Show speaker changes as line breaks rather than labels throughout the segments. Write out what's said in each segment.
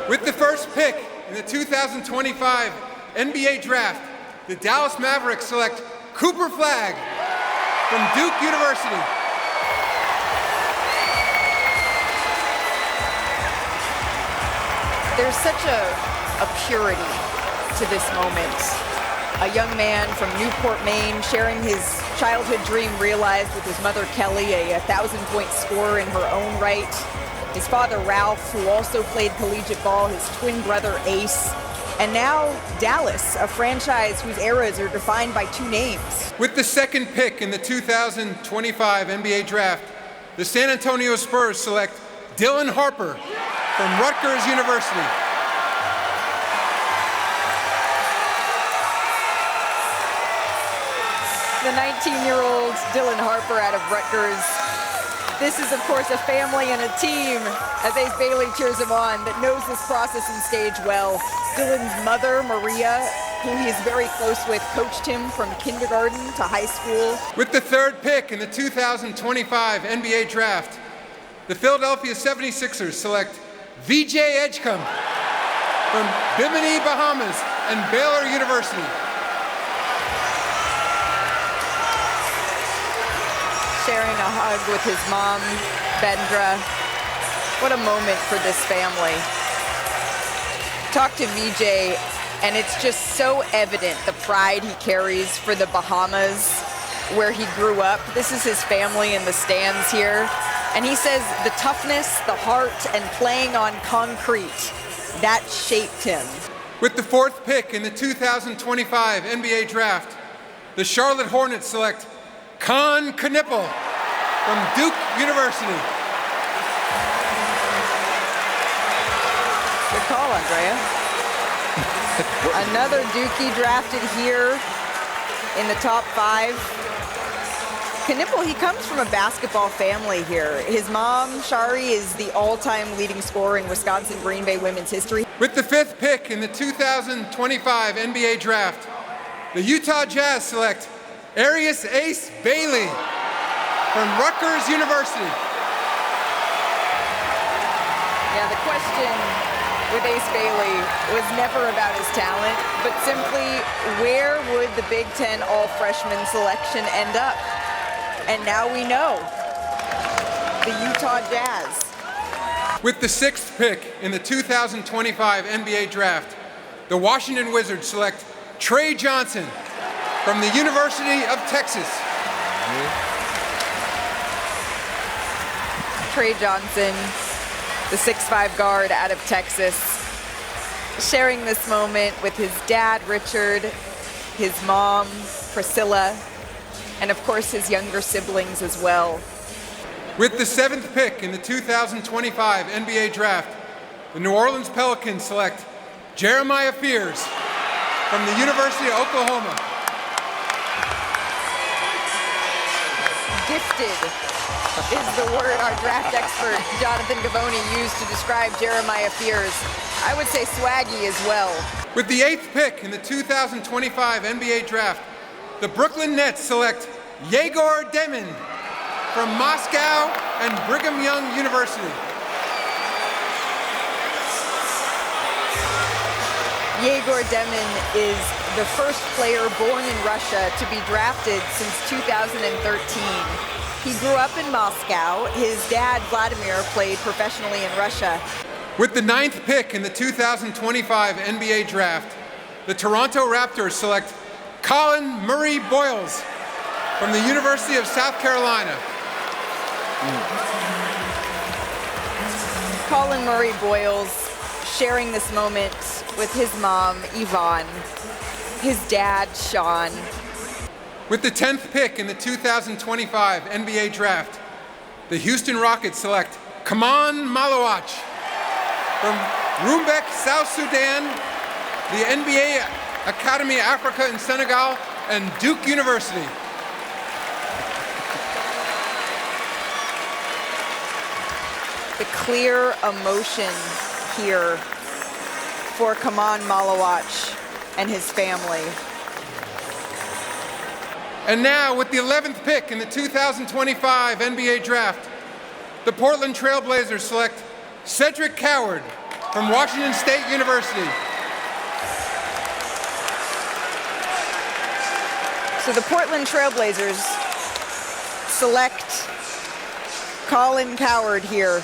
With the first pick in the 2025 NBA Draft, the Dallas Mavericks select Cooper Flagg from Duke University.
There's such a purity to this moment. A young man from Newport, Maine, sharing his childhood dream realized with his mother, Kelly, a 1,000-point scorer in her own right. His father, Ralph, who also played collegiate ball, his twin brother, Ace. And now Dallas, a franchise whose eras are defined by two names.
With the second pick in the 2025 NBA Draft, the San Antonio Spurs select Dylan Harper from Rutgers University.
The 19-year-old Dylan Harper out of Rutgers. This is, of course, a family and a team, as Ace Bailey cheers him on, that knows this process and stage well. Dylan's mother, Maria, who he is very close with, coached him from kindergarten to high school.
With the third pick in the 2025 NBA Draft, the Philadelphia 76ers select VJ Edgecombe from Bimini, Bahamas, and Baylor University.
Sharing a hug with his mom, Bendra. What a moment for this family. Talk to VJ, and it's just so evident the pride he carries for the Bahamas, where he grew up. This is his family in the stands here. And he says the toughness, the heart, and playing on concrete, that shaped him.
With the fourth pick in the 2025 NBA Draft, the Charlotte Hornets select Con Knippel from Duke University.
Good call, Andrea. Another Dookie drafted here in the top 5. Knippel, he comes from a basketball family here. His mom, Shari, is the all-time leading scorer in Wisconsin Green Bay women's history.
With the fifth pick in the 2025 NBA Draft, the Utah Jazz select Arius Ace Bailey from Rutgers University.
Yeah, the question with Ace Bailey was never about his talent, but simply where would the Big Ten all-freshman selection end up? And now we know, the Utah Jazz.
With the sixth pick in the 2025 NBA Draft, the Washington Wizards select Trey Johnson from the University of Texas.
Trey Johnson, the 6'5" guard out of Texas, sharing this moment with his dad, Richard, his mom, Priscilla, and of course his younger siblings as well.
With the seventh pick in the 2025 NBA Draft, the New Orleans Pelicans select Jeremiah Fears from the University of Oklahoma.
Gifted is the word our draft expert Jonathan Gavoni used to describe Jeremiah Fears. I would say swaggy as well.
With the eighth pick in the 2025 NBA Draft, the Brooklyn Nets select Yegor Demin from Moscow and Brigham Young University.
Yegor Demin is the first player born in Russia to be drafted since 2013. He grew up in Moscow. His dad, Vladimir, played professionally in Russia.
With the ninth pick in the 2025 NBA Draft, the Toronto Raptors select Colin Murray Boyles from the University of South Carolina.
Colin Murray Boyles sharing this moment with his mom, Yvonne, his dad, Sean.
With the 10th pick in the 2025 NBA Draft, the Houston Rockets select Kaman Malakai from Rumbek, South Sudan, the NBA Academy Africa in Senegal, and Duke University.
The clear emotion here for Kaman Malakai and his family.
And now, with the 11th pick in the 2025 NBA Draft, the Portland Trail Blazers select Cedric Coward from from Washington State University.
So the Portland Trailblazers select Colin Howard here.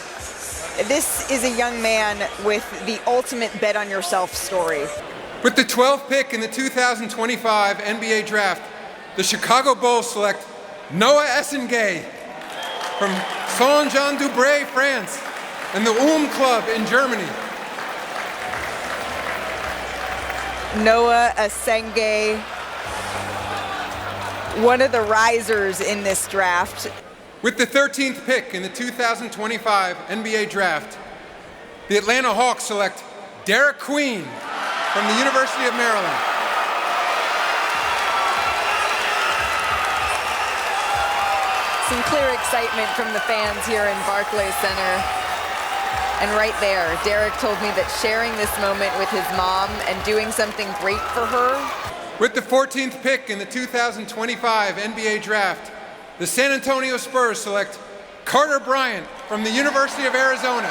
This is a young man with the ultimate bet on yourself story.
With the 12th pick in the 2025 NBA Draft, the Chicago Bulls select Noah Essengay from Saint-Jean-du-Bray, France, and the Club in Germany.
Noah Essengay, one of the risers in this draft.
With the 13th pick in the 2025 NBA Draft, the Atlanta Hawks select Derek Queen from the University of Maryland.
Some clear excitement from the fans here in Barclays Center. And right there, Derek told me that sharing this moment with his mom and doing something great for her.
With the 14th pick in the 2025 NBA Draft, the San Antonio Spurs select Carter Bryant from the University of Arizona.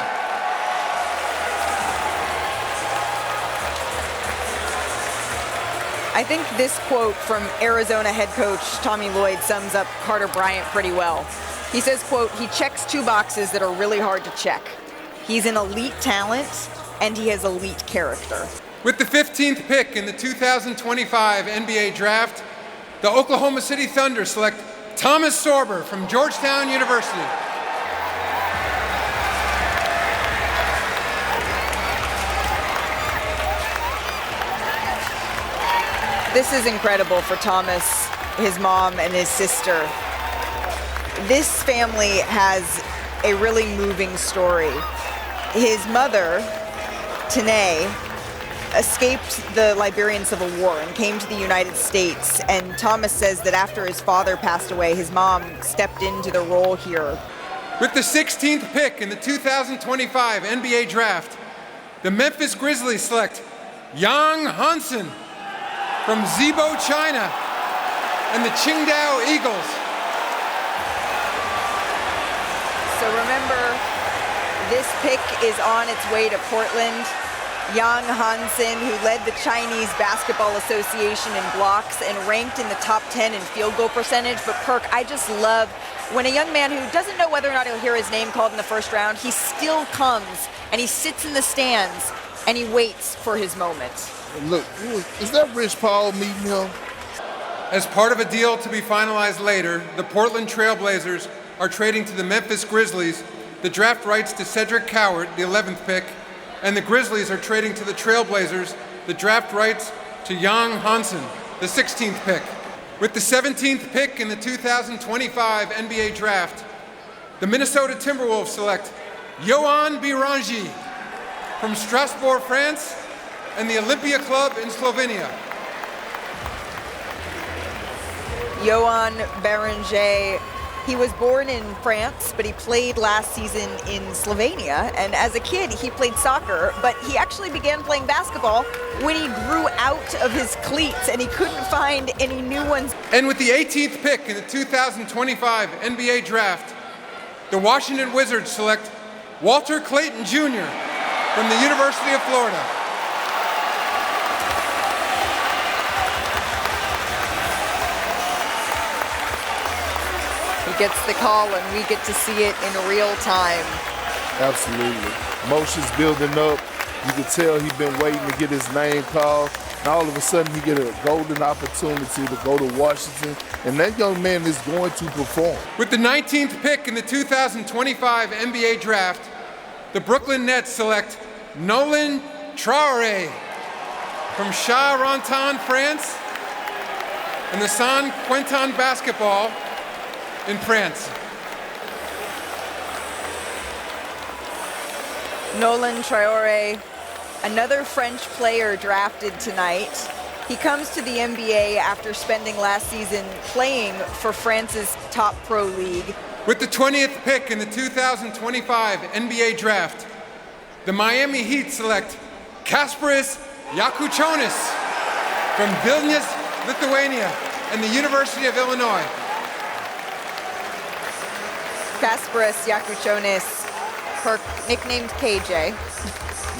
I think this quote from Arizona head coach Tommy Lloyd sums up Carter Bryant pretty well. He says, quote, "He checks two boxes that are really hard to check. He's an elite talent and he has elite character."
With the 15th pick in the 2025 NBA Draft, the Oklahoma City Thunder select Thomas Sorber from Georgetown University.
This is incredible for Thomas, his mom, and his sister. This family has a really moving story. His mother, Tanae, escaped the Liberian Civil War and came to the United States. And Thomas says that after his father passed away, his mom stepped into the role here.
With the 16th pick in the 2025 NBA Draft, the Memphis Grizzlies select Yang Hansen from Zibo, China, and the Qingdao Eagles.
So remember, this pick is on its way to Portland. Yang Hansen, who led the Chinese Basketball Association in blocks and ranked in the top 10 in field goal percentage. But Perk, I just love when a young man who doesn't know whether or not he'll hear his name called in the first round, he still comes and he sits in the stands and he waits for his moment.
Look, is that Rich Paul meeting him?
As part of a deal to be finalized later, the Portland Trailblazers are trading to the Memphis Grizzlies the draft rights to Cedric Coward, the 11th pick, and the Grizzlies are trading to the Trailblazers the draft rights to Yang Hansen, the 16th pick. With the 17th pick in the 2025 NBA Draft, the Minnesota Timberwolves select Johan Birangi from Strasbourg, France, and the Olympia Club in Slovenia.
Johan Birangi, he was born in France, but he played last season in Slovenia. And as a kid, he played soccer, but he actually began playing basketball when he grew out of his cleats and he couldn't find any new ones.
And with the 18th pick in the 2025 NBA Draft, the Washington Wizards select Walter Clayton Jr. from the University of Florida.
He gets the call and we get to see it in real time.
Absolutely. Emotions building up. You can tell he's been waiting to get his name called. And all of a sudden he get a golden opportunity to go to Washington. And that young man is going to perform.
With the 19th pick in the 2025 NBA Draft, the Brooklyn Nets select Nolan Traore from Charenton, France, and the San Quentin Basketball in France.
Nolan Traore, another French player drafted tonight. He comes to the NBA after spending last season playing for France's top pro league.
With the 20th pick in the 2025 NBA Draft, the Miami Heat select Caspers Yakuchonis from Vilnius, Lithuania, and the University of Illinois.
Caspers Yakuchonis, nicknamed KJ.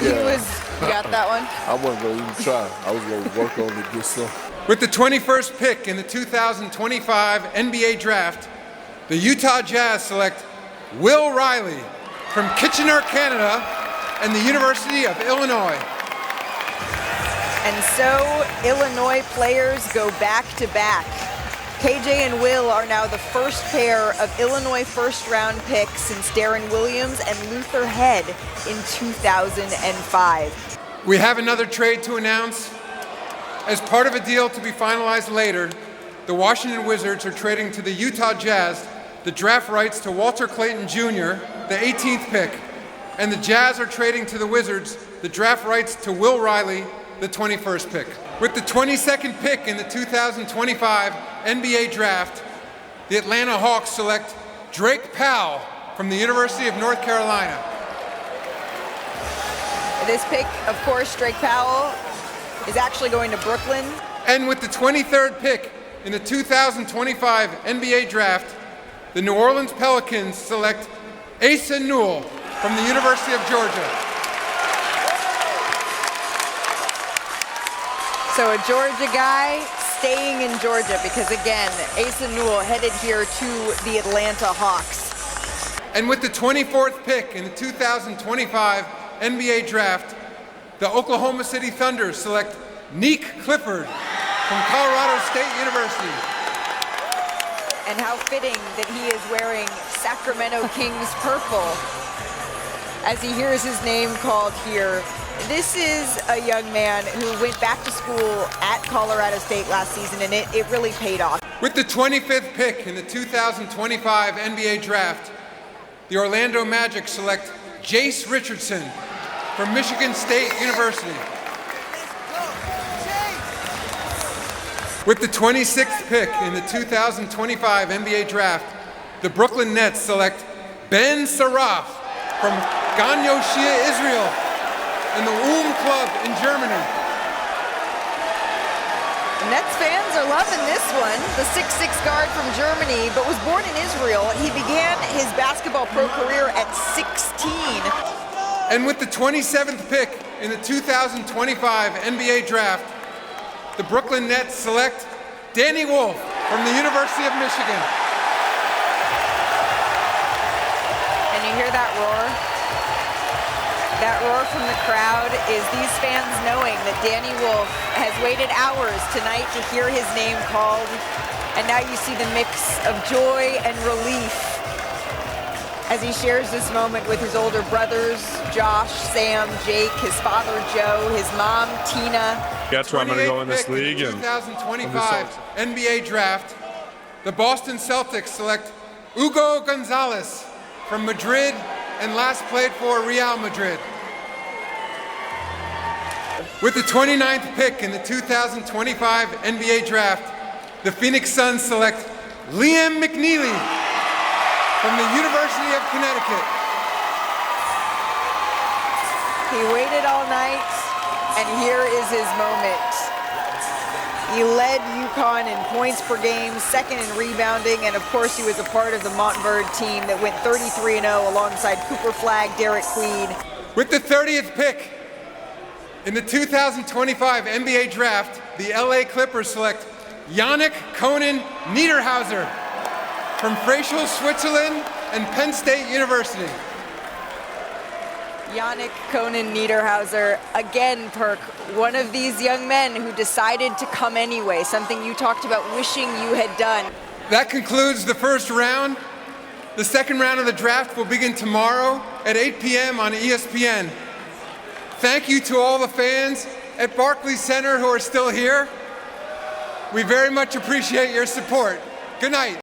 You got that one?
I wasn't going to even try. I was going to work on it to get some.
With the 21st pick in the 2025 NBA Draft, the Utah Jazz select Will Riley from Kitchener, Canada, and the University of Illinois.
And so Illinois players go back-to-back. KJ and Will are now the first pair of Illinois first-round picks since Darren Williams and Luther Head in 2005.
We have another trade to announce. As part of a deal to be finalized later, the Washington Wizards are trading to the Utah Jazz the draft rights to Walter Clayton Jr., the 18th pick, and the Jazz are trading to the Wizards the draft rights to Will Riley, the 21st pick. With the 22nd pick in the 2025 NBA Draft, the Atlanta Hawks select Drake Powell from the University of North Carolina.
This pick, of course, Drake Powell, is actually going to Brooklyn.
And with the 23rd pick in the 2025 NBA Draft, the New Orleans Pelicans select Asa Newell from the University of Georgia.
So a Georgia guy staying in Georgia because, again, Asa Newell headed here to the Atlanta Hawks.
And with the 24th pick in the 2025 NBA Draft, the Oklahoma City Thunder select Nick Clifford from Colorado State University.
And how fitting that he is wearing Sacramento Kings purple as he hears his name called here. This is a young man who went back to school at Colorado State last season, and it really paid off.
With the 25th pick in the 2025 NBA Draft, the Orlando Magic select Jace Richardson from Michigan State University. With the 26th pick in the 2025 NBA Draft, the Brooklyn Nets select Ben Saraf from Gan Yoshia, Israel, and the Club in Germany.
Nets fans are loving this one. The 6'6" guard from Germany, but was born in Israel. He began his basketball pro career at 16.
And with the 27th pick in the 2025 NBA Draft, the Brooklyn Nets select Danny Wolf from the University of Michigan.
And you hear that roar? That roar from the crowd is these fans knowing that Danny Wolf has waited hours tonight to hear his name called. And now you see the mix of joy and relief as he shares this moment with his older brothers, Josh, Sam, Jake, his father, Joe, his mom, Tina.
That's where I'm going to go in this league.
In the 2025 NBA Draft, the Boston Celtics select Hugo Gonzalez from Madrid and last played for Real Madrid. With the 29th pick in the 2025 NBA Draft, the Phoenix Suns select Liam McNeely from the University of Connecticut.
He waited all night, and here is his moment. He led UConn in points per game, second in rebounding, and of course he was a part of the Montverde team that went 33-0 alongside Cooper Flagg, Derek Queen.
With the 30th pick in the 2025 NBA Draft, the LA Clippers select Yannik Neerhouser from Freyschel, Switzerland, and Penn State University.
Yannik Neerhouser, again, Perk, one of these young men who decided to come anyway, something you talked about wishing you had done.
That concludes the first round. The second round of the draft will begin tomorrow at 8 p.m. on ESPN. Thank you to all the fans at Barclays Center who are still here. We very much appreciate your support. Good night.